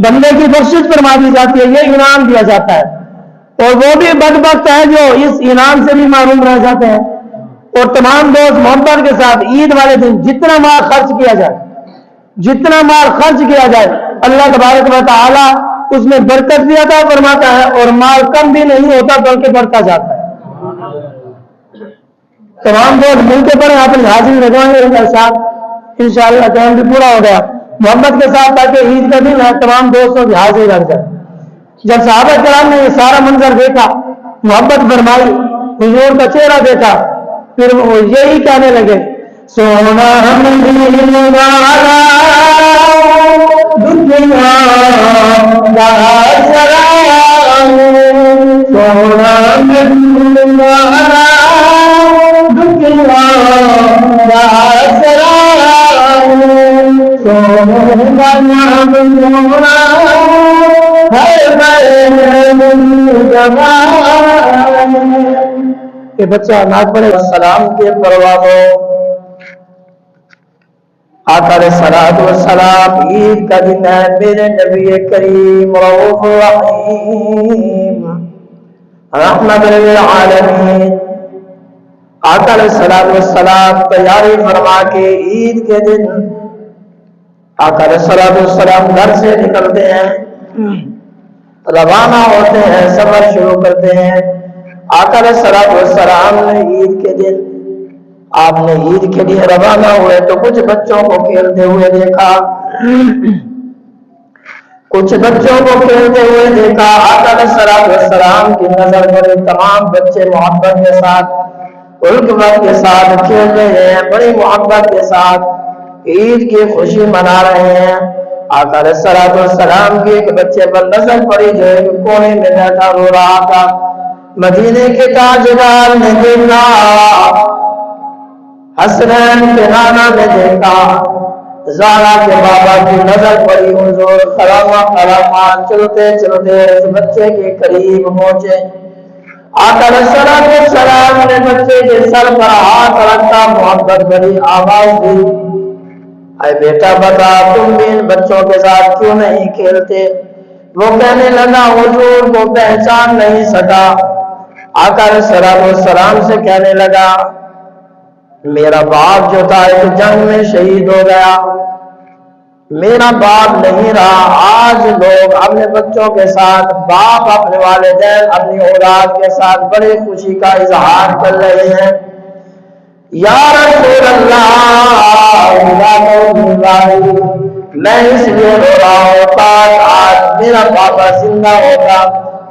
بندے کی بخشش فرما دی جاتی ہے، یہ انعام دیا جاتا ہے، اور وہ بھی بدبخت ہے جو اس انعام سے بھی محروم رہ جاتے ہیں۔ اور تمام دوست محبت کے ساتھ عید والے دن جتنا مال خرچ کیا جائے اللہ تبارک و تعالی اس میں برکت بھی عطا فرماتا ہے، اور مال کم بھی نہیں ہوتا بلکہ بڑھتا جاتا ہے۔ تمام دوست مل کے پڑھیں، اپنی حاضری لگوائیں گے ساتھ انشاءاللہ ٹائم بھی پورا ہو گیا، محبت کے ساتھ تاکہ عید کا دن ہے تمام دوستوں کی حاضری لگ جائے۔ جب صحابہ کرام نے یہ سارا منظر دیکھا، محبت فرمائی، حضور کا چہرہ دیکھا، پھر وہ یہی کہنے لگے سونا ہم کہ بچہ ناک پڑے سلام کے پروازوں آقا علیہ الصلوۃ والسلام عید کا دن ہے، میرے نبی کریم رؤوف رحیم رحمت للعالمین آقا علیہ الصلوۃ والسلام تیاری فرما کے عید کے دن آقا علیہ الصلوۃ والسلام گھر سے نکلتے ہیں، روانہ ہوتے ہیں، سفر شروع کرتے ہیں۔ آقا علیہ الصلوۃ والسلام نے عید کے دن آپ نے عید کے لیے روانہ ہوئے تو کچھ بچوں کو کھیلتے ہوئے دیکھا، آقا علیہ الصلوۃ والسلام کی نظر پڑی، تمام بچے محبت کے ساتھ الفت کے ساتھ کھیل رہے ہیں، بڑی محبت کے ساتھ عید کی خوشی منا رہے ہیں۔ آقا علیہ الصلوۃ والسلام کی ایک بچے پر نظر پڑی جو ایک کونے میں بیٹھا رو رہا تھا۔ مدینے کے تاجدار نے دیکھا، حسنین کے نانا نے دیکھا، زارا کے بابا کی نظر پڑی، حضور خراما چلتے چلتے اس بچے کے قریب پہنچے۔ آقا علیہ الصلوۃ والسلام نے بچے کے سر پر ہاتھ رکھا، محبت بھری آواز دی، اے بیٹا بتا تم بھی ان بچوں کے ساتھ کیوں نہیں کھیلتے؟ وہ کہنے لگا حضور کو پہچان نہیں سکا۔ آقا علیہ الصلوۃ والسلام سے کہنے لگا میرا باپ جو تھا ایک جنگ میں شہید ہو گیا، میرا باپ نہیں رہا۔ آج لوگ اپنے بچوں کے ساتھ، باپ اپنے والدین اپنی اولاد کے ساتھ بڑی خوشی کا اظہار کر رہے ہیں۔ یا رسول اللہ میں اس لیے رو رہا ہوں، آج میرا پاپا زندہ ہوتا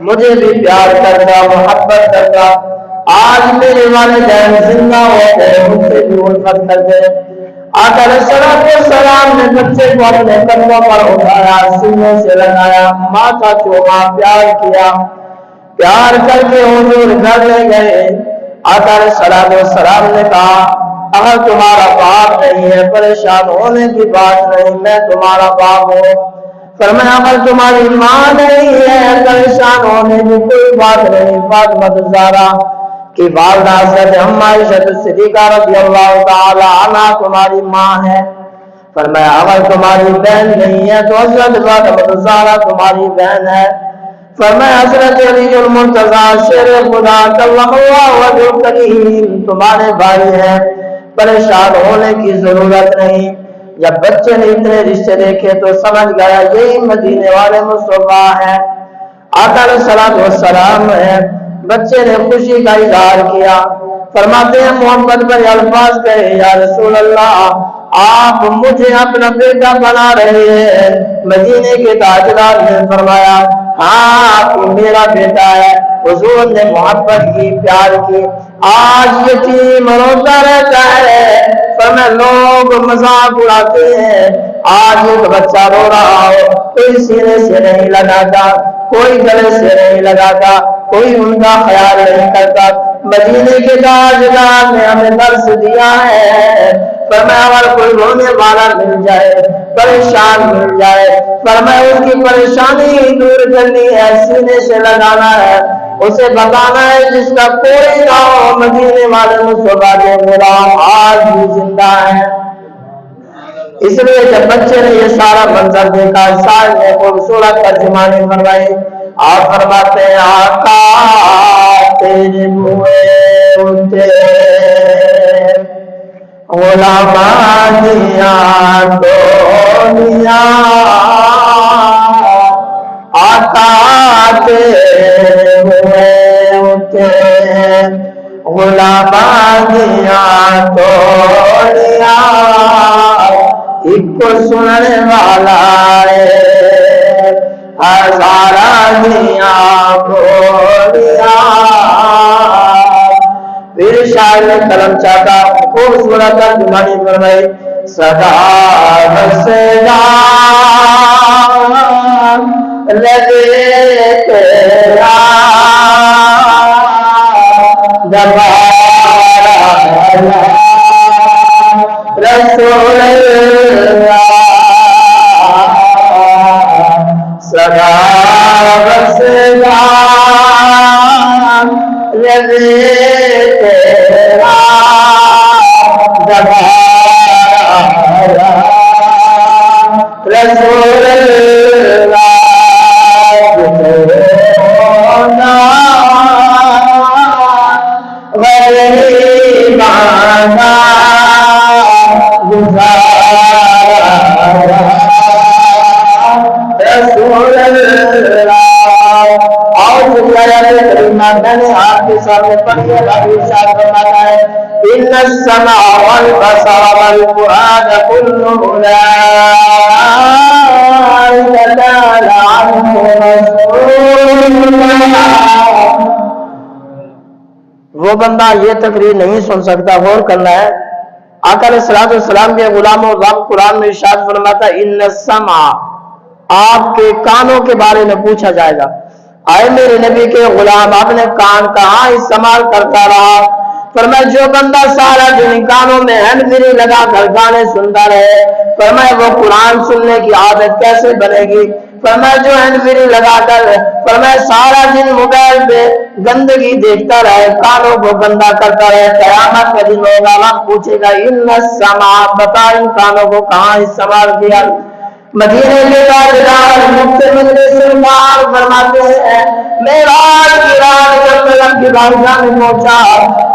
مجھے بھی پیار کرتا، محبت کرتا، آج میرے والدین زندہ ہوتے مجھ سے بھی الفت کرتے۔ آقا علیہ الصلوۃ والسلام نے بچے کو اپنے کندھوں پر اٹھایا، سینے سے لگایا، ماتھا چوما، پیار کیا، پیار کر کے حضور گھر لے گئے۔ آقا علیہ الصلوۃ والسلام نے کہا اگر تمہارا باپ نہیں ہے پریشان ہونے کی بات نہیں، میں تمہارا باپ ہوں۔ فرمایا اگر تمہاری ماں نہیں ہے پریشان ہونے کی کوئی بات نہیں، فاطمہ الزہرا کی والدہ حضرت ام عائشہ صدیقہ رضی اللہ تعالی عنہا تمہاری ماں ہے۔ فرمایا اگر تمہاری بہن نہیں ہے تو حضرت فاطمہ الزہرا تمہاری بہن ہے۔ فرمایا حضرت علی المرتضی شیر خدا کلم اللہ وجہ کریم تمہارے بھائی ہیں، پریشان ہونے کی ضرورت نہیں۔ جب بچے نے اتنے رشتے دیکھے تو سمجھ گیا یہی مدینے والے مصطفیٰ ہیں، آقا علیہ الصلوۃ والسلام ہیں۔ بچے نے خوشی کا اظہار کیا، فرماتے ہیں محمد بھائی الفاظ کہے یا رسول اللہ آپ مجھے اپنا بیٹا بنا رہے ہیں۔ مدینے کے تاجدار نے فرمایا ہاں میرا بیٹا ہے۔ حضور نے محبت کی، پیار کی۔ آج یتیم روتا رہتا ہے، فرمایا لوگ مذاق اڑاتے ہیں، آج ایک بچہ رو رہا ہو کوئی سینے سے نہیں لگاتا، کوئی گلے سے نہیں لگاتا، کوئی ان کا خیال نہیں کرتا۔ مدینے کے تاجدار نے ہمیں درس دیا ہے، فرمایا اگر کوئی رونے والا مل جائے، پریشان مل جائے، فرمایا اس کی پریشانی دور کرنی ہے، سینے سے لگانا ہے، اسے بتانا ہے جس کا کوئی نہ ہو مدینے والے مصطفیٰ کے غلام آج بھی زندہ ہے۔ اس لیے جب بچے نے یہ سارا منظر دیکھا، شاعر نے خوبصورت ترجمانی فرمائی اور فرماتے ہیں آقا تیرے ہوئے اٹھے غلامان دیا دنیا، آقا تیرے ہوئے اٹھے غلامان دیا دنیا، ایک کو سننے والا ہے ہزارہ دیا بولیا۔ پھر شاعر نے قلم چاہتا خوبصورت ترجمانی فرمائی صدا سے لگے تیرا دوبارہ رسول اللہ صدا سے لگے تیرا دوبارہ رسول اللہ غریبانہ رسول اللہ۔ اور میں نے آپ کے سامنے پڑھی ارشاد فرماتا ہے ان السمع والبصر والفؤاد كل اولئك كان عنه مسؤولا۔ وہ بندہ یہ تقریر نہیں سن سکتا، غور کرنا ہے۔ آقا علیہ الصلوۃ والسلام کے غلاموں رب قرآن میں ارشاد فرماتا ہے ان السمع، آپ کے کانوں کے بارے میں پوچھا جائے گا۔ آئے میرے نبی کے غلام اپنے کان کہاں استعمال کرتا رہا؟ فرمایا جو بندہ سارا دن کانوں میں ہینڈ فری لگا کر گانے سنتا رہے، فرمایا وہ قرآن سننے کی عادت کیسے بنے گی؟ فرمایا جو ہینڈ فری لگا کر فرمایا سارا دن موبائل پہ گندگی دیکھتا رہے، کانوں کو گندا کرتا رہے، قیامت کا دن ہوگا، وقت پوچھے گا ان السمع، بتا ان کانوں کو کہاں استعمال کیا؟ مدینے کے تاجدار مفتی مجلس سرکار فرماتے ہیں معراج کی رات جب میں رب کی بارگاہ میں پہنچا،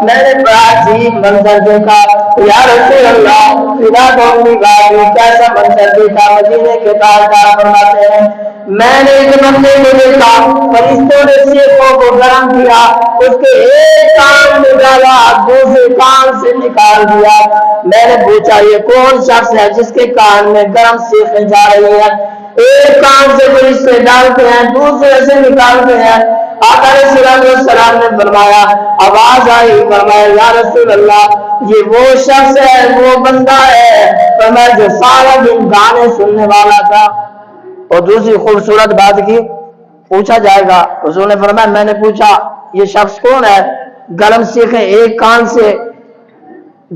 میں نے بڑا عجیب منظر دیکھا، یا رسول اللہ فدا کون گاڑی کیسا منظر دیکھا؟ مدینے کے تاجدار فرماتے ہیں میں نے ایک بندے کو دیکھا، فرشتوں نے سیخوں کو گرم کیا، اس کے ایک کان میں ڈالا، دوسرے کان سے نکال دیا۔ میں نے پوچھا یہ کون شخص ہے جس کے کان میں گرم سیخیں جا رہی ہیں؟ ایک کان سے فرشتے ڈالتے ہیں، دوسرے سے نکالتے ہیں۔ آقا علیہ السلام نے فرمایا، آواز آئی، فرمایا یا رسول اللہ یہ وہ شخص ہے، وہ بندہ ہے فرمایا جو سارا دن گانے سننے والا تھا۔ اور دوسری خوبصورت بات کی پوچھا جائے گا، حضور نے فرمایا میں نے پوچھا یہ شخص کون ہے؟ گرم سیخیں ایک کان سے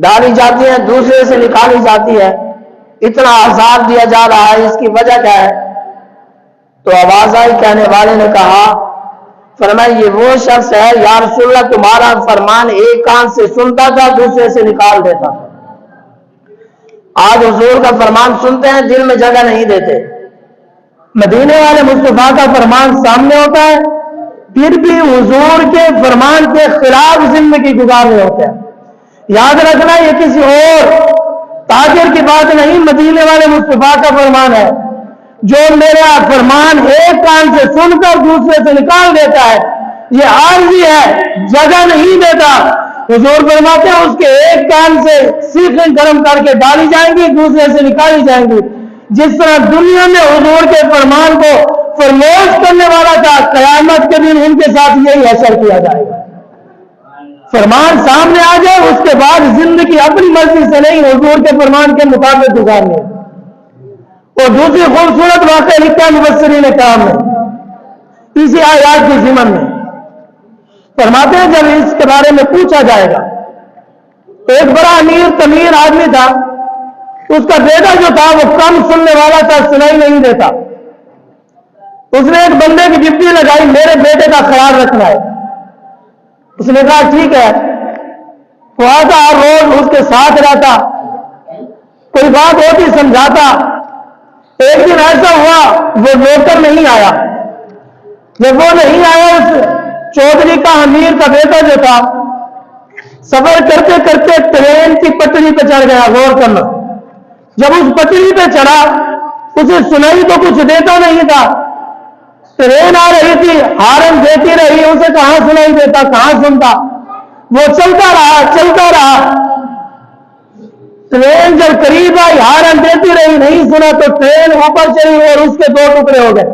ڈالی جاتی ہے، دوسرے سے نکالی جاتی ہے، اتنا عذاب دیا جا رہا ہے، اس کی وجہ کیا ہے؟ تو آواز آئی، کہنے والے نے کہا فرمایا یہ وہ شخص ہے یا رسول اللہ تمہارا فرمان ایک کان سے سنتا تھا، دوسرے سے نکال دیتا تھا۔ آج حضور کا فرمان سنتے ہیں، دل میں جگہ نہیں دیتے۔ مدینے والے مصطفیٰ کا فرمان سامنے ہوتا ہے، پھر بھی حضور کے فرمان کے خلاف زندگی گزار رہے ہوتے ہیں۔ یاد رکھنا یہ کسی اور تاجر کی بات نہیں، مدینے والے مصطفیٰ کا فرمان ہے۔ جو میرا فرمان ایک کان سے سن کر دوسرے سے نکال دیتا ہے یہ عارضی ہے، جگہ نہیں دیتا۔ حضور فرماتے ہیں اس کے ایک کان سے سیخیں گرم کر کے ڈالی جائیں گی، دوسرے سے نکالی جائیں گی۔ جس طرح دنیا میں حضور کے فرمان کو فرموش کرنے والا تھا، قیامت کے دن ان کے ساتھ یہی حشر کیا جائے گا۔ فرمان سامنے آ جائے، اس کے بعد زندگی اپنی مرضی سے نہیں، حضور کے فرمان کے مطابق گزارنے۔ اور دوسری خوبصورت واقعہ لکھا مبصرین کرام نے اسی آیات کی ضمن میں، فرماتے ہیں جب اس کے بارے میں پوچھا جائے گا، ایک بڑا امیر تمیر آدمی تھا، اس کا بیٹا جو تھا وہ کم سننے والا تھا، سنائی نہیں دیتا۔ اس نے ایک بندے کی ڈپٹی لگائی، میرے بیٹے کا خیال رکھنا ہے۔ اس نے کہا ٹھیک ہے، وہ آتا ہر روز اس کے ساتھ رہتا، کوئی بات ہوتی سمجھاتا. ایک دن ایسا ہوا وہ نوکر نہیں آیا. جب وہ نہیں آیا اس چودھری کا امیر کا بیٹا جو تھا سفر کرتے کرتے ٹرین کی پٹری پہ چڑھ گیا. غور کرنا, جب اس پٹری پہ چڑھا اسے سنائی تو کچھ دیتا نہیں تھا. ٹرین آ رہی تھی, ہارن دیتی رہی, اسے کہاں سنائی دیتا, کہاں سنتا. وہ چلتا رہا. ٹرین جب قریب آئی ہارن دیتی رہی, نہیں سنا تو ٹرین اوپر چڑھی اور اس کے 2 ٹکڑے ہو گئے.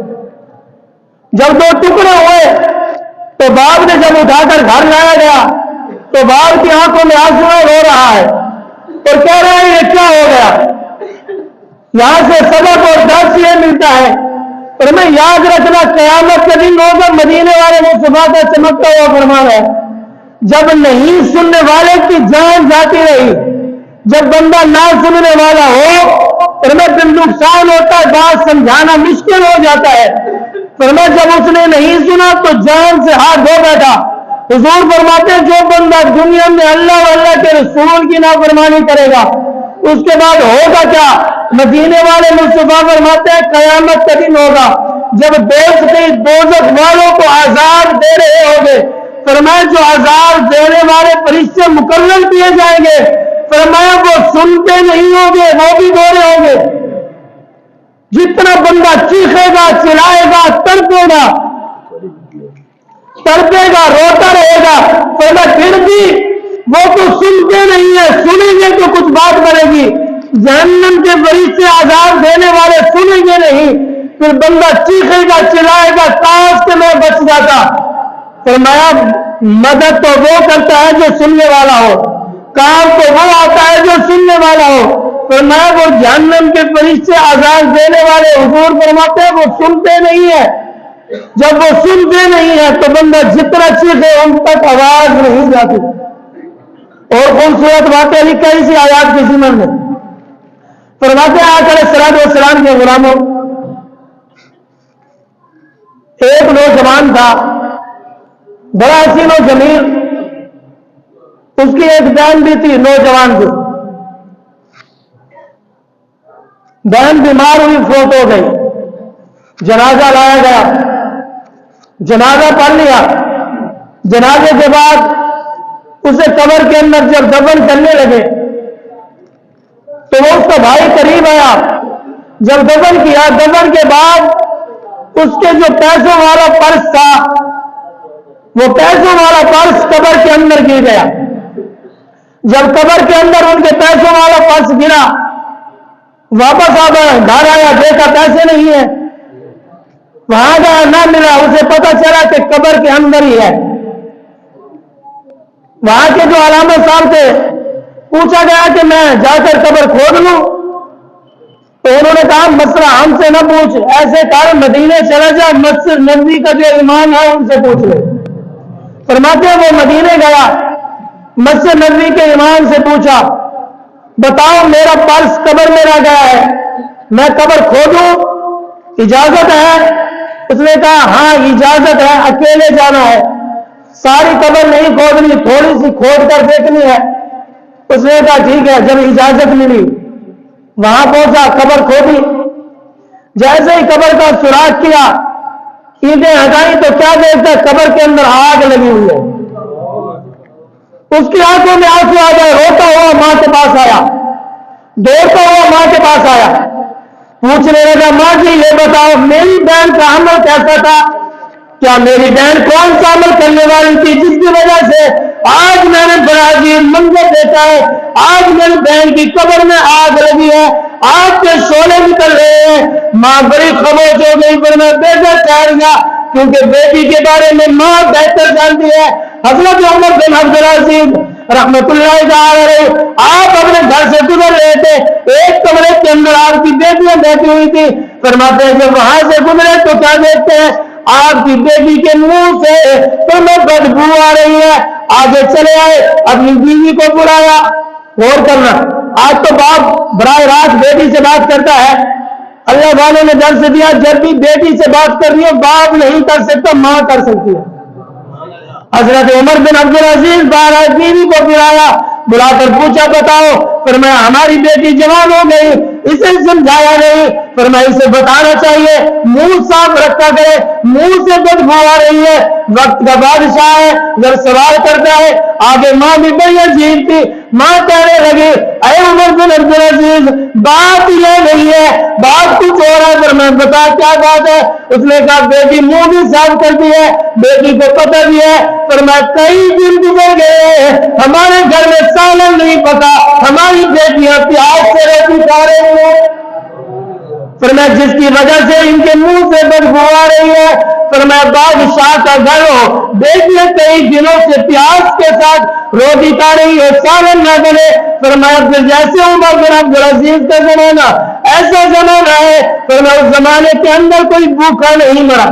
جب 2 ٹکڑے ہوئے تو باپ نے جب اٹھا کر گھر لایا گیا تو باپ کی آنکھوں میں آنسو رو رہا ہے اور کہہ رہا ہے یہ کیا ہو گیا. یہاں سے سبق اور درس یہ ملتا ہے, اور میں یاد رکھنا قیامت کے دن ہوگا مدینے والے مصطفیٰ کا چمکتا ہوا فرمان ہے, جب نہیں سننے والے کی جان جاتی رہی, جب بندہ نہ سننے والا ہو اور میں پھر نقصان ہوتا ہے, بات سمجھانا مشکل ہو جاتا ہے. فرمایا جب اس نے نہیں سنا تو جان سے ہاتھ دھو بیٹھا. حضور فرماتے ہیں جو بندہ دنیا میں اللہ و اللہ کے رسول کی نافرمانی کرے گا اس کے بعد ہوگا کیا. مدینے والے مصطفیٰ فرماتے ہیں قیامت کا دن ہوگا جب دوزخ والوں کو عذاب دے رہے ہوگے. فرمایا جو عذاب دینے والے فرشتے مقرر کیے جائیں گے, فرمایا وہ سنتے نہیں ہوں گے, وہ بھی گورے ہوں گے. جتنا بندہ چیخے گا, چلائے گا, تڑپے گا, روتا رہے گا, فرمایا پھر بھی وہ تو سنتے نہیں ہے, سنیں گے تو کچھ بات بنے گی. جہنم کے فرشتے عذاب دینے والے سنیں گے نہیں, پھر بندہ چیخے گا, چلائے گا, کاش کہ میں بچ جاتا. فرمایا مدد تو وہ کرتا ہے جو سننے والا ہو, کام تو وہ آتا ہے جو سننے والا ہو. فرمایا وہ جہنم کے فرشتے عذاب دینے والے حضور فرماتے ہیں وہ سنتے نہیں ہے. جب وہ سنتے نہیں ہے تو بندہ جتنا چیخے ان تک آواز نہیں جاتی. اور خوبصورت واقعہ لکھا اسی آیات کے ضمن میں. فرماتے ہیں آقا علیہ الصلوۃ والسلام کے غلاموں, ایک نوجوان تھا بڑا حسین و جمیل, اس کی ایک بہن بھی تھی نوجوان کی. بہن بیمار ہوئی, فوت ہو گئی. جنازہ لایا گیا, جنازہ پڑھ لیا. جنازے کے بعد اسے قبر کے اندر جب دفن کرنے لگے تو وہ اس کا بھائی قریب آیا. جب دفن کیا, دفن کے بعد اس کے جو پیسوں والا پرس تھا وہ پیسوں والا پرس قبر کے اندر گر گیا. جب قبر کے اندر ان کے پیسوں والا پرس گرا, واپس آ گیا, گھر آیا, دیکھا پیسے نہیں ہے. وہاں گیا, نہ ملا. اسے پتا چلا کہ قبر کے اندر ہی ہے. وہاں کے جو علامت صاحب تھے پوچھا گیا کہ میں جا کر قبر کھود لوں, تو انہوں نے کہا مسئلہ ہم سے نہ پوچھ, ایسے کار مدینے چلا جا, مسجد نبوی کا جو امام ہے ان سے پوچھ لے. فرماتے ہیں وہ مدینے گیا, مسجد نبوی کے امام سے پوچھا بتاؤ میرا پرس قبر میں رہ گیا ہے, میں قبر کھودوں, اجازت ہے؟ اس نے کہا ہاں اجازت ہے, اکیلے جانا ہے, ساری قبر نہیں کھودنی, تھوڑی سی کھود کر دیکھنی ہے. اس نے کہا ٹھیک ہے. جب اجازت ملی وہاں پہنچا, قبر کھودی. جیسے ہی قبر کا سراغ کیا, اینٹیں ہٹائی تو کیا دیکھتا ہے قبر کے اندر آگ لگی ہوئی ہے. اس کی آنکھوں میں آنسو آ گئے, روتا ہوا ماں کے پاس آیا, دوڑتا ہوا ماں کے پاس آیا, پوچھنے لگا ماں جی یہ بتاؤ میری بہن کا عمل کیسا تھا, کیا میری بہن کون سا عمل کرنے والی تھی جس کی وجہ سے آج میں نے بڑا عجیب منظر دیکھا ہے, آج میری بہن کی قبر میں آگ لگی ہے, آگ کے شعلے نکل رہے ہیں. ماں بڑی خاموش ہو گئی, پر میں بیٹا ٹھہر گیا کیونکہ بیٹی کے بارے میں ماں بہتر جانتی ہے. حضرت عمر بن عبدالعزیز رحمت اللہ تعالی آپ اپنے گھر سے گزر رہے تھے, ایک کمرے کے اندر آپ کی بیٹیاں بیٹھی ہوئی تھی. فرماتے ہیں جب وہاں سے گزرے تو کیا دیکھتے ہیں, آپ کی بیٹی کے منہ سے تمہیں بدبو آ رہی ہے. آگے چلے آئے, اپنی بیوی کو بلایا. غور کرنا, آج تو باپ براہ راست بیٹی سے بات کرتا ہے. اللہ والے نے درس دیا جب بھی بیٹی سے بات کرنی ہے باپ نہیں کر سکتا, ماں کر سکتی ہے. حضرت عمر بن عبدالعزیز بارہ بیوی کو بلایا, بلا کر پوچھا بتاؤ، فرمایا ہماری بیٹی جوان ہو گئی، اسے سمجھایا نہیں، فرمایا اسے بتانا چاہیے، منہ صاف رکھا کرے، منہ سے بدبو آ رہی ہے، وقت کا بادشاہ ہے، جب سوال کرتا ہے آگے ماں بھی بڑی عجیب تھی، ماں کہنے لگی اے عمر بن عبدالعزیز بات یہ نہیں ہے، بات کچھ اور ہے، فرمایا بتا کیا بات ہے؟ اس نے کہا بیٹی منہ بھی صاف کرتی ہے، بیٹی کو پتہ بھی ہے، فرمایا کئی دن گزر گئے ہمارے گھر میں سالن نہیں پکا، ہماری بیٹیاں پیاز سے روٹی کھا رہی ہیں، فرمایا جس کی وجہ سے ان کے منہ سے بدبو آ رہی ہے، فرمایا بادشاہ کا گھر ہو، بیٹیاں کئی دنوں سے پیاز کے ساتھ روٹی کھا رہی ہے، سالن نہ بنے، فرمایا پھر جیسے عمر بن عبدالعزیز کا زمانہ ایسا زمانہ ہے، فرمایا اس زمانے کے اندر کوئی بھوکا نہیں مرا،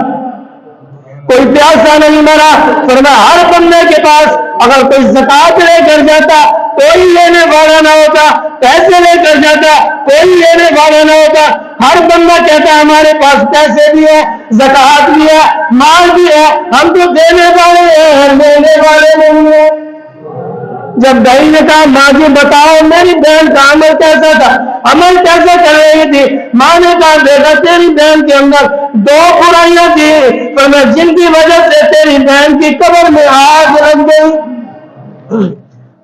کوئی پیاسا نہیں مرا، فرمایا ہر بندے کے پاس اگر کوئی زکات لے کر جاتا کوئی لینے والا نہ ہوتا، پیسے لے کر جاتا کوئی لینے والا نہ ہوتا، ہر بندہ کہتا ہمارے پاس پیسے بھی ہے، زکات بھی ہے، مال بھی ہے، ہم تو دینے والے ہیں لینے والے نہیں ہیں۔ جب بھائی نے کہا ماں جی بتاؤ میری بہن کا عمل کیسا تھا، عمل کیسے کر رہی تھی، ماں نے کہا بیٹا تیری بہن کے اندر دو برائیاں تھی، فرمایا جن کی وجہ سے تیری بہن کی قبر میں آگ لگ گئی،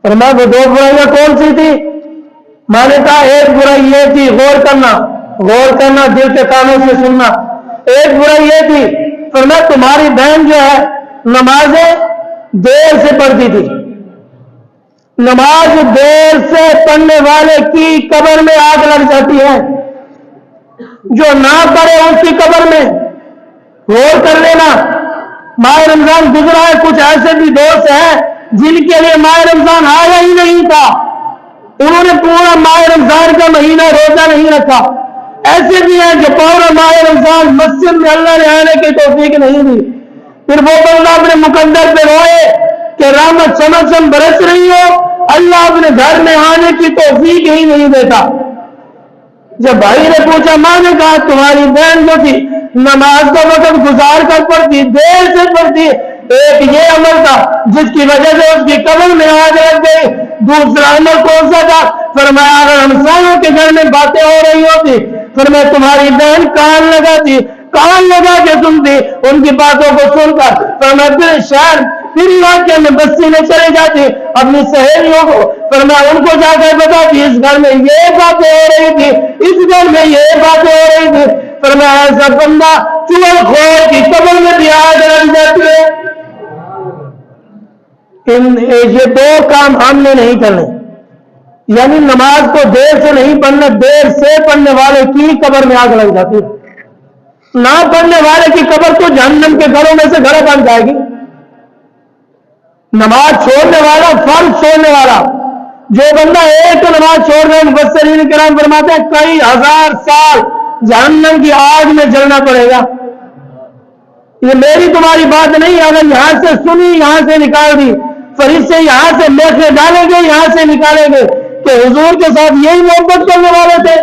فرمایا وہ دو برائیاں کون سی تھی؟ ماں نے کہا ایک برائی یہ تھی، غور کرنا دل کے کانوں سے سننا، ایک برائی یہ تھی، فرمایا تمہاری بہن جو ہے نمازیں دیر سے پڑھتی تھی، نماز دیر سے پڑھنے والے کی قبر میں آگ لگ جاتی ہے، جو نہ پڑھے اس کی قبر میں، غور کر لینا، ماہ رمضان گزرا ہے، کچھ ایسے بھی دوست ہیں جن کے لیے ماہ رمضان آیا ہی نہیں تھا، انہوں نے پورا ماہ رمضان کا مہینہ روزہ نہیں رکھا، ایسے بھی ہیں جو پورا ماہ رمضان مسجد میں اللہ نے آنے کی توفیق نہیں دی، پھر وہ بندہ اپنے مقدر پہ روئے کہ رحمت چمچم برس رہی ہو، اللہ اپنے گھر میں آنے کی توفیق ہی نہیں دیتا۔ جب بھائی نے پوچھا، ماں نے کہا تمہاری بہن جو تھی نماز کا وقت گزار کر پڑھتی، دیر سے پڑھتی، ایک یہ عمل تھا جس کی وجہ سے اس کی قبر میں آگ لگ گئی، دوسرا عمل کون سا تھا؟ فرمایا اگر ہمسایوں کے گھر میں باتیں ہو رہی ہوتی، فرمایا تمہاری بہن کان لگا کے سنتی ان کی باتوں کو سن کر، فرمایا پھر شہر پھر علاقے میں بستی میں چلے جاتی اپنی سہیلیوں کو، فرمایا ان کو جا کر بتاتی اس گھر میں یہ باتیں ہو رہی تھی، اس گھر میں یہ باتیں ہو رہی تھی، فرمایا ایسا بندہ چغل خور کی قبر میں بھی آگ لگ جاتی ہے۔ یہ دو کام ہم نے نہیں کرنے، یعنی نماز کو دیر سے نہیں پڑھنا، دیر سے پڑھنے والے کی قبر میں آگ لگ جاتی ہے، نہ پڑھنے والے کی قبر تو جہنم کے گھروں میں سے گھر بن جائے گی۔ نماز چھوڑنے والا، فرض چھوڑنے والا، جو بندہ ایک نماز چھوڑ رہے ہیں، مفسرین کرام فرماتے ہیں کئی ہزار سال جہنم کی آگ میں جلنا پڑے گا۔ یہ میری تمہاری بات نہیں، اگر یہاں سے سنی یہاں سے نکال دی، فرشتے یہاں سے میخیں ڈالیں گے یہاں سے نکالیں گے کہ حضور کے ساتھ یہی محبت کرنے والے تھے۔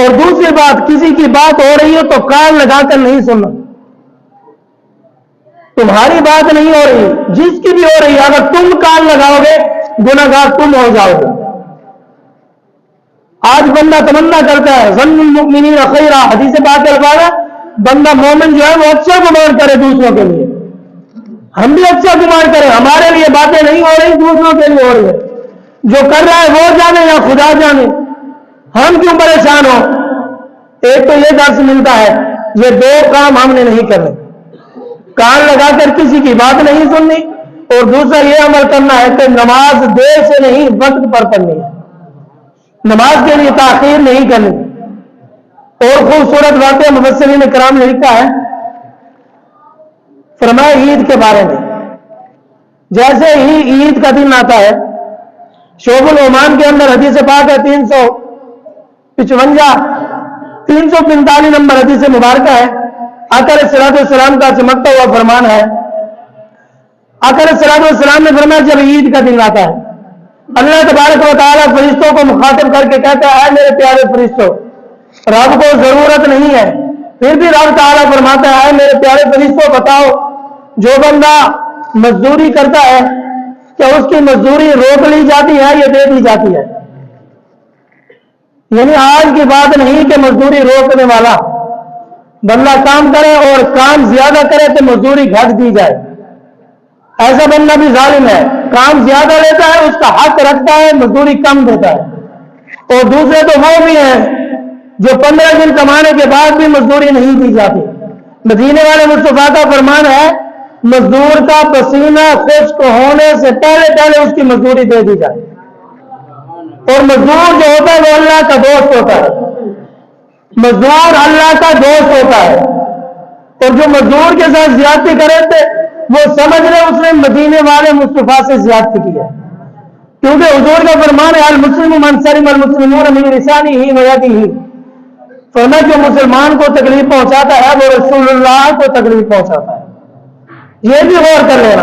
اور دوسری بات، کسی کی بات ہو رہی ہے تو کان لگا کر نہیں سننا، تمہاری بات نہیں ہو رہی، جس کی بھی ہو رہی ہے، اگر تم کان لگاؤ گے گناہگار تم ہو جاؤ گے۔ آج بندہ تمنا کرتا ہے ظن المؤمنین خیرا، حدیث پاک کے الفاظ ہے بندہ مومن جو ہے وہ اچھا گمان کرے دوسروں کے لیے، ہم بھی اچھا گمان کریں، ہمارے لیے باتیں نہیں ہو رہی دوسروں کے لیے ہو رہی ہے، جو کر رہا ہے وہ جانے یا خدا جانے، ہم کیوں پریشان ہو۔ ایک تو یہ درس ملتا ہے یہ دو کام ہم نے نہیں کرنے، کان لگا کر کسی کی بات نہیں سننی، اور دوسرا یہ عمل کرنا ہے کہ نماز دیر سے نہیں وقت پر پڑھنی ہے، نماز کے لیے تاخیر نہیں کرنی۔ اور خوبصورت واقعہ مفسرین کرام نے لکھا ہے، فرمایا عید کے بارے میں، جیسے ہی عید کا دن آتا ہے، شعب العمان کے اندر حدیث پاک ہے 345 نمبر حدیث مبارکہ ہے، آقا علیہ الصلوۃ والسلام کا چمکتا ہوا فرمان ہے، آقا علیہ الصلوۃ والسلام نے فرمایا جب عید کا دن آتا ہے اللہ تبارک و تعالیٰ فرشتوں کو مخاطب کر کے کہتا ہے اے میرے پیارے فرشتوں، رب کو ضرورت نہیں ہے، پھر بھی رب تعالیٰ فرماتا ہے اے میرے پیارے فرشتوں بتاؤ جو بندہ مزدوری کرتا ہے کیا اس کی مزدوری روک لی جاتی ہے یا دے دی جاتی ہے؟ یعنی آج کی بات نہیں کہ مزدوری روکنے والا بندہ کام کرے اور کام زیادہ کرے تو مزدوری گھٹ دی جائے. ایسا بندہ بھی ظالم ہے، کام زیادہ لیتا ہے، اس کا حق رکھتا ہے، مزدوری کم دیتا ہے. اور دوسرے تو وہ بھی ہیں جو 15 دن کمانے کے بعد بھی مزدوری نہیں دی جاتی. مدینے والے مصطفیٰ کا فرمان ہے مزدور کا پسینہ خشک ہونے سے پہلے اس کی مزدوری دے دی جائے. اور مزدور جو ہوتا ہے وہ اللہ کا دوست ہوتا ہے. مزدور اللہ کا دوست ہوتا ہے. اور جو مزدور کے ساتھ زیادتی کرے تھے وہ سمجھ رہے اس نے مدینے والے مصطفیٰ سے زیادتی کی ہے. کیونکہ حضور کا فرمان ہے المسلم من سلم المسلمون من لسانه ويده. فرمایا جو مسلمان کو تکلیف پہنچاتا ہے وہ رسول اللہ کو تکلیف پہنچاتا ہے. یہ بھی غور کر لینا.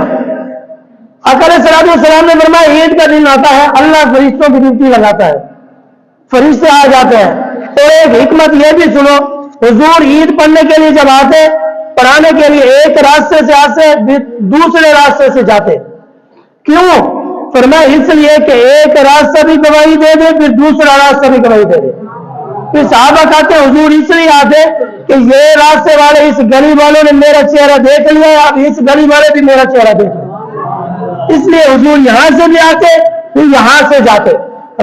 اکرم صلی اللہ علیہ وسلم نے فرمایا عید کا دن آتا ہے اللہ فرشتوں کی ڈیوٹی لگاتا ہے، فرشتے آ جاتے ہیں. تو ایک حکمت یہ بھی سنو، حضور عید پڑھنے کے لیے جب آتے پڑھانے کے لیے ایک راستے سے آتے دوسرے راستے سے جاتے. کیوں؟ فرمایا اس لیے کہ ایک راستہ بھی گواہی دے دے پھر دوسرا راستہ بھی گواہی دے دے. پھر صحابہ کہتے ہیں حضور اس لیے آتے کہ یہ راستے والے اس گلی والوں نے میرا چہرہ دیکھ لیا، اب اس گلی والے بھی میرا چہرہ دیکھ لیا. اس لیے حضور یہاں سے بھی آتے پھر یہاں سے جاتے،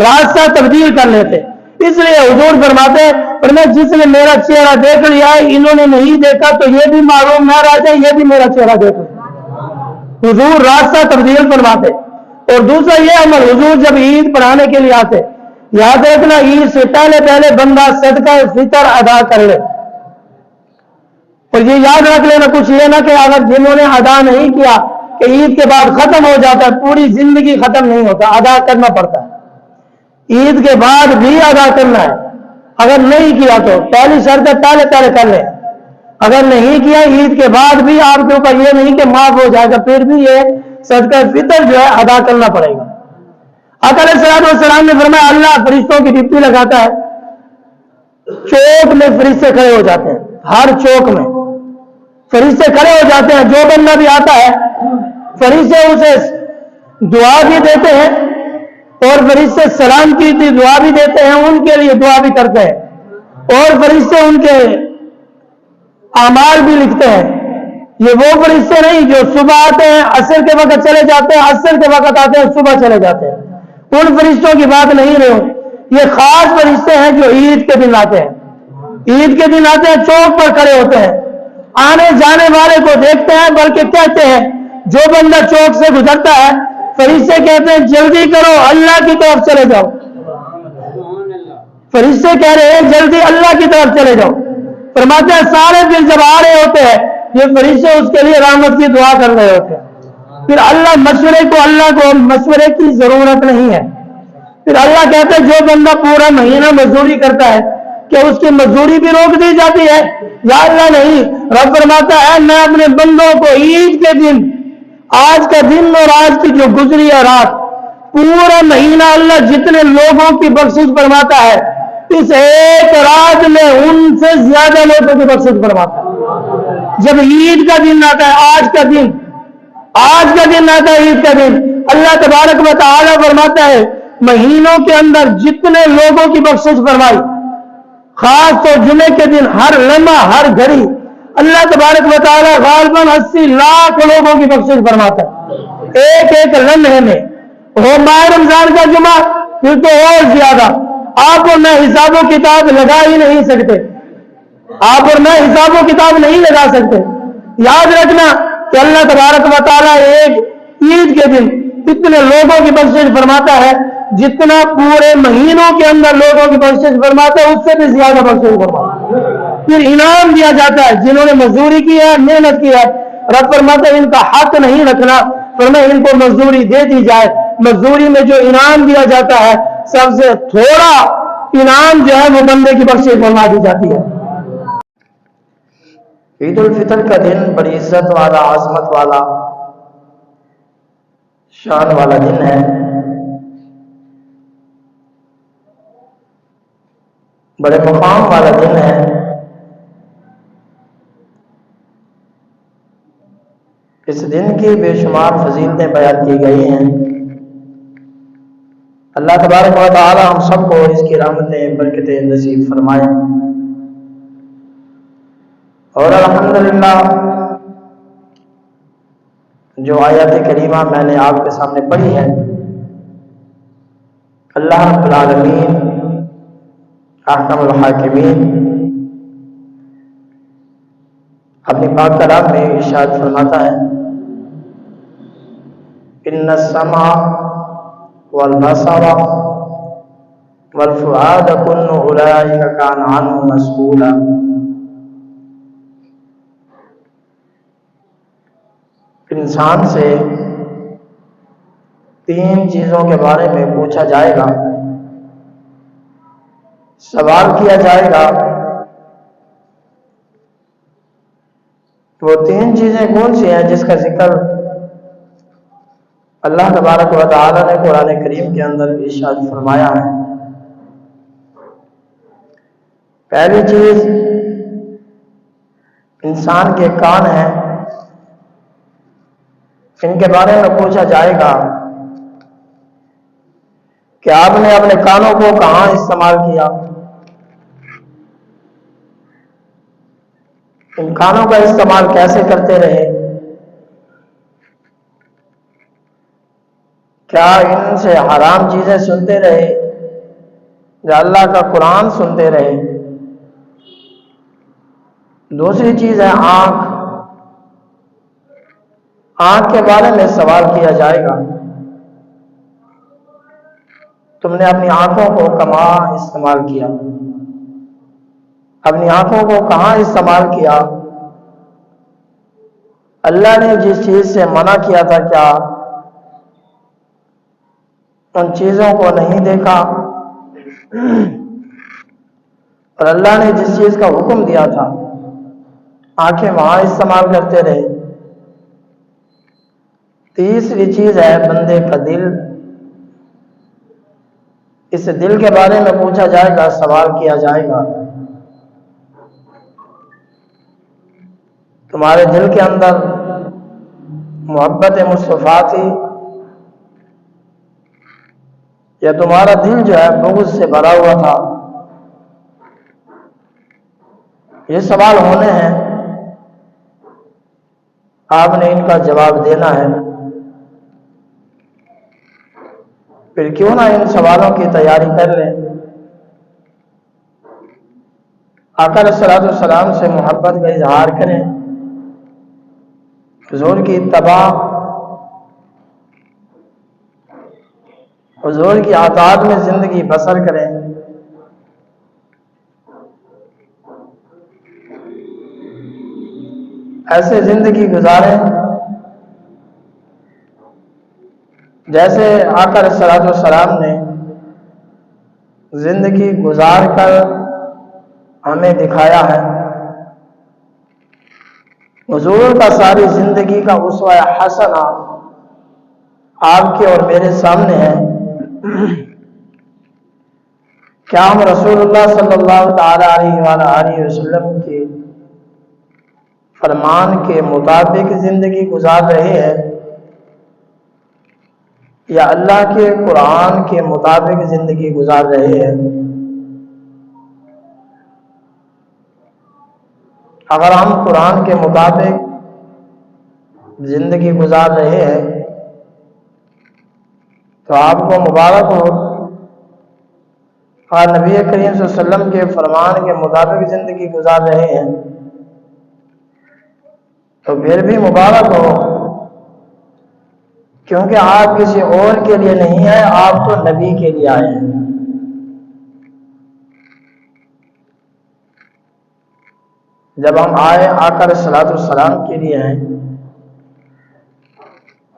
راستہ تبدیل کر لیتے. اس لیے حضور فرماتے فرمایا جس نے میرا چہرہ دیکھ لیا ہے انہوں نے نہیں دیکھا تو یہ بھی معلوم نہ رہ جائے یہ بھی میرا چہرہ دیکھ لیا. حضور راستہ تبدیل فرماتے. اور دوسرا یہ عمل حضور جب عید پڑھانے کے لیے آتے یاد رکھنا عید سے پہلے بندہ صدقہ فطر ادا کر لے. اور یہ یاد رکھ لینا کچھ یہ نہ کہ اگر جنہوں نے ادا نہیں کیا کہ عید کے بعد ختم ہو جاتا ہے، پوری زندگی ختم نہیں ہوتا، ادا کرنا پڑتا ہے. عید کے بعد بھی ادا کرنا ہے. اگر نہیں کیا تو پہلی شرط پہلے کر لیں. اگر نہیں کیا عید کے بعد بھی آپ کے اوپر یہ نہیں کہ معاف ہو جائے گا، پھر بھی یہ صدقہ فطر جو ہے ادا کرنا پڑے گا. آقا علیہ الصلوۃ والسلام نے فرمایا اللہ فرشتوں کی ڈیوٹی لگاتا ہے. چوک میں فرشتے کھڑے ہو جاتے ہیں، ہر چوک میں فرشتے کھڑے ہو جاتے ہیں. جو بندہ بھی آتا ہے فرشتے اسے دعا بھی دیتے ہیں اور فرشتے سلام کی دعا بھی دیتے ہیں، ان کے لیے دعا بھی کرتے ہیں. اور فرشتے ان کے اعمال بھی لکھتے ہیں. یہ وہ فرشتے نہیں جو صبح آتے ہیں عصر کے وقت چلے جاتے ہیں، عصر کے وقت آتے ہیں صبح چلے جاتے ہیں. ان فرشتوں کی بات نہیں رہے. یہ خاص فرشتے ہیں جو عید کے دن آتے ہیں. عید کے دن آتے ہیں چوک پر کھڑے ہوتے ہیں، آنے جانے والے کو دیکھتے ہیں، بلکہ کہتے ہیں جو بندہ چوک سے گزرتا ہے فرشتے کہتے ہیں جلدی کرو اللہ کی طرف چلے جاؤ. فرشتے کہہ رہے ہیں جلدی اللہ کی طرف چلے جاؤ. فرماتے ہیں سارے دل جب آ رہے ہوتے ہیں یہ فرشتے اس کے لیے رحمت کی دعا کر رہے ہوتے ہیں. پھر اللہ کو مشورے کی ضرورت نہیں ہے. پھر اللہ کہتے ہیں جو بندہ پورا مہینہ مزدوری کرتا ہے کہ اس کی مزدوری بھی روک دی جاتی ہے؟ یا اللہ نہیں. رب فرماتا ہے میں اپنے بندوں کو عید کے دن آج کا دن اور آج کی جو گزری ہے رات پورا مہینہ اللہ جتنے لوگوں کی بخشش فرماتا ہے اس ایک رات میں ان سے زیادہ لوگوں کی بخشش فرماتا ہے. جب عید کا دن آتا ہے آج کا دن آتا ہے عید کا دن اللہ تبارک و تعالی فرماتا ہے مہینوں کے اندر جتنے لوگوں کی بخشش فرمائی خاص طور جمعے کے دن ہر لمحہ ہر گھڑی اللہ تبارک و تعالی غالباً 80 لاکھ لوگوں کی بخشش فرماتا ہے ایک لمحے میں. وہ ماہ رمضان کا جمعہ پھر تو اور زیادہ. آپ اور میں حساب و کتاب لگا ہی نہیں سکتے. آپ اور میں حساب و کتاب نہیں لگا سکتے. یاد رکھنا کہ اللہ تبارک و تعالیٰ ایک عید کے دن اتنے لوگوں کی بخشش فرماتا ہے جتنا پورے مہینوں کے اندر لوگوں کی بخشش فرماتا ہے اس سے بھی زیادہ بخشش فرماتا ہے. پھر انعام دیا جاتا ہے جنہوں نے مزدوری کی ہے محنت کی ہے. رب فرماتا ہے ان کا حق نہیں رکھنا فرمایا ان کو مزدوری دے دی جائے. مزدوری میں جو انعام دیا جاتا ہے سب سے تھوڑا انعام جو ہے وہ بندے کی بخشش فرما دی جاتی ہے. عید الفطر کا دن بڑی عزت والا، عظمت والا، شان والا دن ہے. بڑے مقام والا دن ہے. اس دن کی بے شمار فضیلتیں بیان کی گئی ہیں۔ اللہ تبارک و تعالی ہم سب کو اس کی رحمتیں برکتیں نصیب فرمائے۔ اور الحمدللہ جو آیت کریمہ میں نے آپ کے سامنے پڑھی ہے، اللہ رب العالمین احکم الحاکمین اپنی پاک کلام میں ارشاد فرماتا ہے، ان السمع والبصر والفؤاد كل اولئک کان عنہ مسئولا۔ انسان سے 3 چیزوں کے بارے میں پوچھا جائے گا، سوال کیا جائے گا۔ وہ 3 چیزیں کون سی ہیں جس کا ذکر اللہ تبارک و تعالی نے قرآن کریم کے اندر ارشاد فرمایا ہے۔ پہلی چیز انسان کے کان ہیں، ان کے بارے میں پوچھا جائے گا کہ آپ نے اپنے کانوں کو کہاں استعمال کیا، ان کانوں کا استعمال کیسے کرتے رہے، کیا ان سے حرام چیزیں سنتے رہے یا اللہ کا قرآن سنتے رہے۔ دوسری چیز ہے آنکھ کے بارے میں سوال کیا جائے گا، تم نے اپنی آنکھوں کو کہاں استعمال کیا، اپنی آنکھوں کو کہاں استعمال کیا، اللہ نے جس چیز سے منع کیا تھا کیا ان چیزوں کو نہیں دیکھا، اور اللہ نے جس چیز کا حکم دیا تھا آنکھیں وہاں استعمال کرتے رہے۔ تیسری چیز ہے بندے کا دل، اس دل کے بارے میں پوچھا جائے گا، سوال کیا جائے گا، تمہارے دل کے اندر محبت مصطفیٰ تھی یا تمہارا دل جو ہے بغض سے بھرا ہوا تھا۔ یہ سوال ہونے ہیں، آپ نے ان کا جواب دینا ہے۔ پھر کیوں نہ ان سوالوں کی تیاری کر لیں، آقا علیہ الصلوٰۃ والسلام سے محبت کا اظہار کریں، حضور کی اتباع، حضور کی اطاعت میں زندگی بسر کریں۔ ایسے زندگی گزاریں جیسے آقا علیہ الصلوٰۃ والسلام نے زندگی گزار کر ہمیں دکھایا ہے۔ حضور کا ساری زندگی کا اسوہ حسنہ آپ کے اور میرے سامنے ہے۔ کیا ہم رسول اللہ صلی اللہ تعالی علیہ وسلم کے فرمان کے مطابق زندگی گزار رہے ہیں یا اللہ کے قرآن کے مطابق زندگی گزار رہے ہیں؟ اگر ہم قرآن کے مطابق زندگی گزار رہے ہیں تو آپ کو مبارک ہو، اور نبی کریم صلی اللہ علیہ وسلم کے فرمان کے مطابق زندگی گزار رہے ہیں تو پھر بھی مبارک ہو، کیونکہ آپ کسی اور کے لیے نہیں ہیں، آپ تو نبی کے لیے آئے ہیں۔ جب ہم آئے آقا علیہ الصلوٰۃ والسلام کے لیے ہیں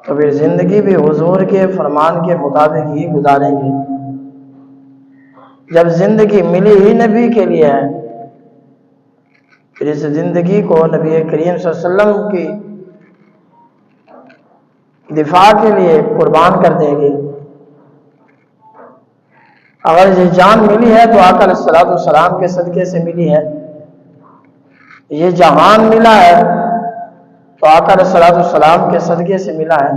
تو پھر زندگی بھی حضور کے فرمان کے مطابق ہی گزاریں گے۔ جب زندگی ملی ہی نبی کے لیے ہے پھر اس زندگی کو نبی کریم صلی اللہ علیہ وسلم کی دفاع کے لیے قربان کر دیں گے۔ اگر یہ جان ملی ہے تو آقا علیہ الصلوٰۃ والسلام کے صدقے سے ملی ہے، یہ جہان ملا ہے تو آقا علیہ الصلوۃ والسلام کے صدقے سے ملا ہے،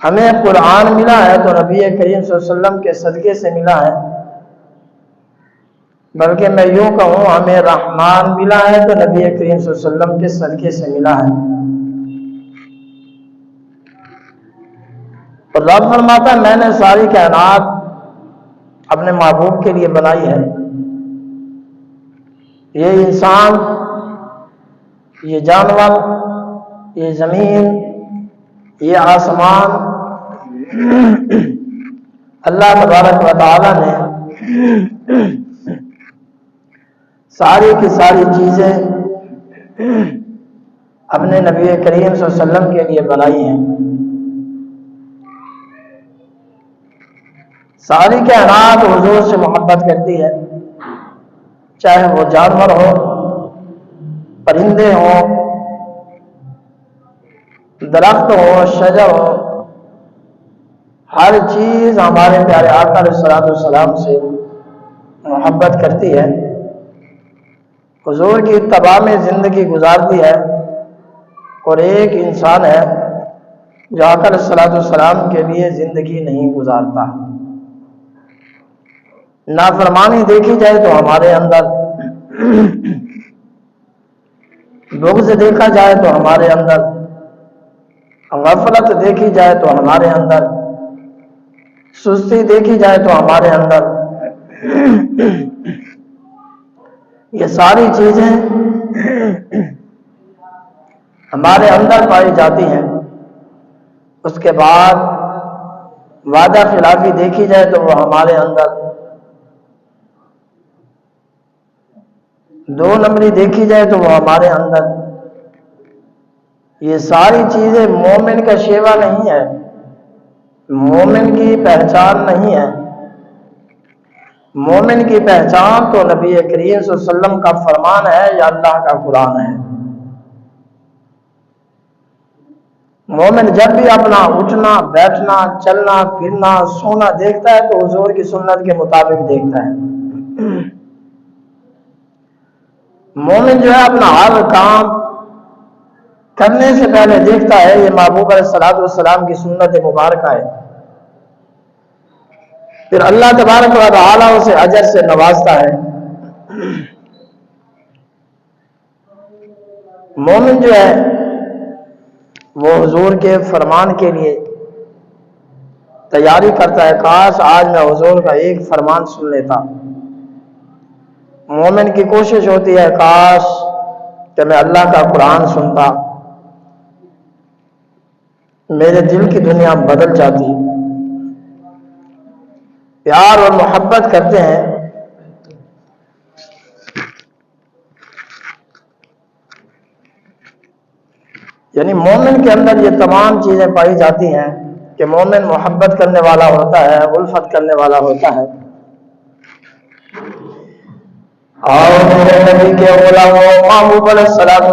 ہمیں قرآن ملا ہے تو نبی کریم صلی اللہ علیہ وسلم کے صدقے سے ملا ہے، بلکہ میں یوں کہوں ہمیں رحمان ملا ہے تو نبی کریم صلی اللہ علیہ وسلم کے صدقے سے ملا ہے۔ اور رب فرماتا ہے میں نے ساری کائنات اپنے محبوب کے لیے بنائی ہے، یہ انسان، یہ جانور، یہ زمین، یہ آسمان، اللہ تبارک و تعالی نے ساری کی ساری چیزیں اپنے نبی کریم صلی اللہ علیہ وسلم کے لیے بنائی ہیں۔ ساری کائنات حضور سے محبت کرتی ہے، چاہے وہ جانور ہو، پرندے ہوں، درخت ہو، شجر ہو، ہر چیز ہمارے پیارے آقا علیہ الصلوۃ والسلام سے محبت کرتی ہے، حضور کی اتباع میں زندگی گزارتی ہے۔ اور ایک انسان ہے جو آقا علیہ الصلوۃ والسلام کے لیے زندگی نہیں گزارتا۔ نافرمانی دیکھی جائے تو ہمارے اندر، بغض دیکھا جائے تو ہمارے اندر، غفلت دیکھی جائے تو ہمارے اندر، سستی دیکھی جائے تو ہمارے اندر، یہ ساری چیزیں ہمارے اندر پائی جاتی ہیں۔ اس کے بعد وعدہ خلافی دیکھی جائے تو وہ ہمارے اندر، دو نمبری دیکھی جائے تو وہ ہمارے اندر، یہ ساری چیزیں مومن کا شیوا نہیں ہے، مومن کی پہچان نہیں ہے۔ مومن کی پہچان تو نبی کریم صلی اللہ علیہ وسلم کا فرمان ہے یا اللہ کا قرآن ہے۔ مومن جب بھی اپنا اٹھنا، بیٹھنا، چلنا، پھرنا، سونا دیکھتا ہے تو حضور کی سنت کے مطابق دیکھتا ہے۔ مومن جو ہے اپنا ہر کام کرنے سے پہلے دیکھتا ہے یہ محبوب علیہ الصلوۃ والسلام کی سنت مبارکہ ہے، پھر اللہ تبارک و تعالیٰ اسے اجر سے نوازتا ہے۔ مومن جو ہے وہ حضور کے فرمان کے لیے تیاری کرتا ہے، کاش آج میں حضور کا ایک فرمان سن لیتا۔ مومن کی کوشش ہوتی ہے کاش کہ میں اللہ کا قرآن سنتا، میرے دل کی دنیا بدل جاتی۔ پیار اور محبت کرتے ہیں، یعنی مومن کے اندر یہ تمام چیزیں پائی جاتی ہیں کہ مومن محبت کرنے والا ہوتا ہے، الفت کرنے والا ہوتا ہے۔ اور میرے نبی کے غلاموں محبوب علیہ السلام